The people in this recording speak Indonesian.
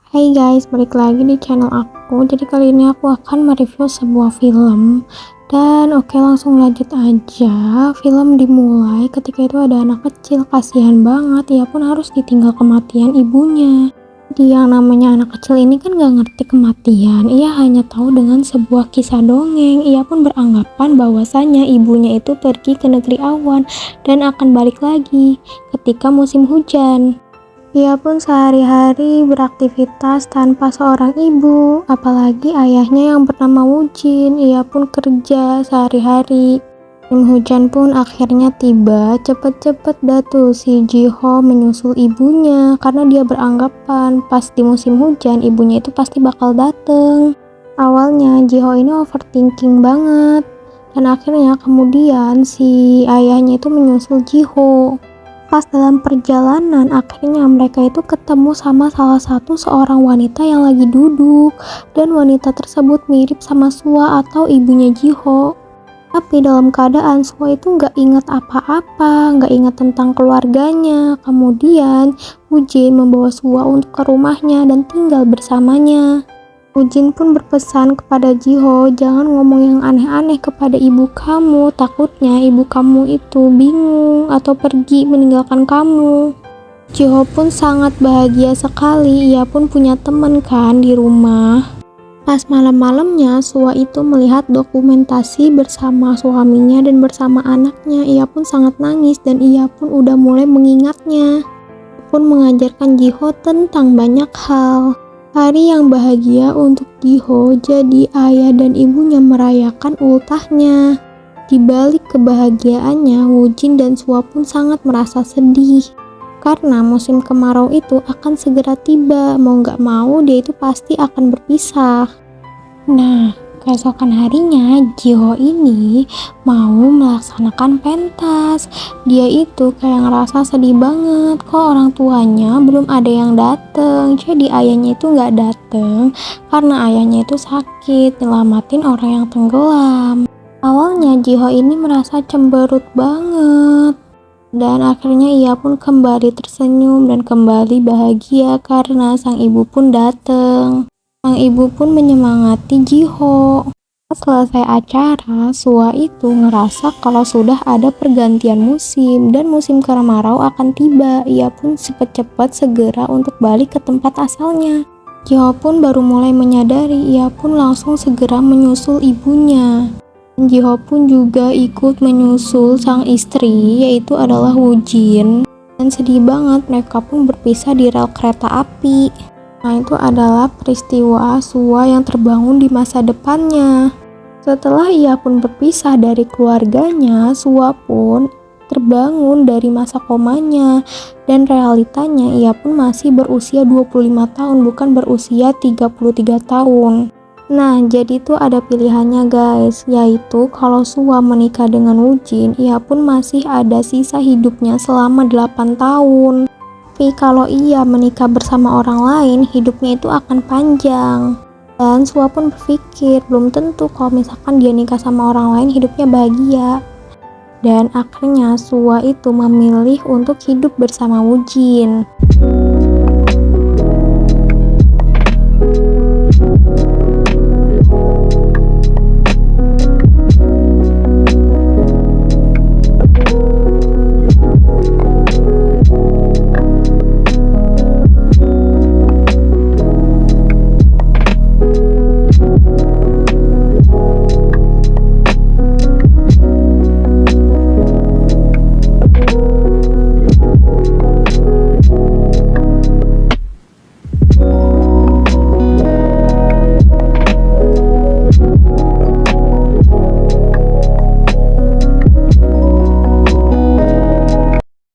Hai guys, balik lagi di channel aku. Jadi kali ini aku akan mereview sebuah film. Dan oke, langsung lanjut aja. Film dimulai ketika itu ada anak kecil, kasihan banget. Ia pun harus ditinggal kematian ibunya. Jadi yang namanya anak kecil ini kan gak ngerti kematian. Ia hanya tahu dengan sebuah kisah dongeng. Ia pun beranggapan bahwasanya ibunya itu pergi ke negeri awan dan akan balik lagi ketika musim hujan. Ia pun sehari-hari beraktivitas tanpa seorang ibu, apalagi ayahnya yang bernama Wujin. Ia pun kerja sehari-hari. Musim hujan pun akhirnya tiba. Cepet-cepet dah tuh si Jiho menyusul ibunya karena dia beranggapan pas di musim hujan ibunya itu pasti bakal dateng. Awalnya Jiho ini overthinking banget, dan akhirnya kemudian si ayahnya itu menyusul Jiho. Pas dalam perjalanan, akhirnya mereka itu ketemu sama salah satu seorang wanita yang lagi duduk, dan wanita tersebut mirip sama Sua atau ibunya Jiho. Tapi dalam keadaan Sua itu nggak ingat apa-apa, nggak ingat tentang keluarganya. Kemudian Wujin membawa Sua untuk ke rumahnya dan tinggal bersamanya. Wujin pun berpesan kepada Jiho, jangan ngomong yang aneh-aneh kepada ibu kamu, takutnya ibu kamu itu bingung atau pergi meninggalkan kamu. Jiho pun sangat bahagia sekali, ia pun punya teman kan di rumah. Pas malam-malamnya, Sua itu melihat dokumentasi bersama suaminya dan bersama anaknya. Ia pun sangat nangis dan ia pun udah mulai mengingatnya. Ia pun mengajarkan Jiho tentang banyak hal. Hari yang bahagia untuk Jiho, jadi ayah dan ibunya merayakan ultahnya. Di balik kebahagiaannya, Wujin dan Sua pun sangat merasa sedih. Karena musim kemarau itu akan segera tiba, mau gak mau dia itu pasti akan berpisah. Nah, keesokan harinya Jiho ini mau melaksanakan pentas. Dia itu kayak ngerasa sedih banget, kok orang tuanya belum ada yang dateng. Jadi ayahnya itu gak dateng karena ayahnya itu sakit nyelamatin orang yang tenggelam. Awalnya Jiho ini merasa cemberut banget, dan akhirnya ia pun kembali tersenyum dan kembali bahagia karena sang ibu pun dateng. Sang ibu pun menyemangati Jiho. Selesai acara, Sua itu ngerasa kalau sudah ada pergantian musim dan musim kemarau akan tiba. Ia pun cepat-cepat segera untuk balik ke tempat asalnya. Jiho pun baru mulai menyadari, ia pun langsung segera menyusul ibunya. Jiho pun juga ikut menyusul sang istri, yaitu adalah Wujin. Dan sedih banget, mereka pun berpisah di rel kereta api. Nah, itu adalah peristiwa Sua yang terbangun di masa depannya. Setelah ia pun berpisah dari keluarganya, Sua pun terbangun dari masa komanya. Dan realitanya ia pun masih berusia 25 tahun, bukan berusia 33 tahun. Nah, jadi itu ada pilihannya guys, yaitu kalau Sua menikah dengan Wujin, ia pun masih ada sisa hidupnya selama 8 tahun. Tapi kalau ia menikah bersama orang lain, hidupnya itu akan panjang. Dan Sua pun berpikir, belum tentu kalau misalkan dia nikah sama orang lain hidupnya bahagia. Dan akhirnya Sua itu memilih untuk hidup bersama Wujin.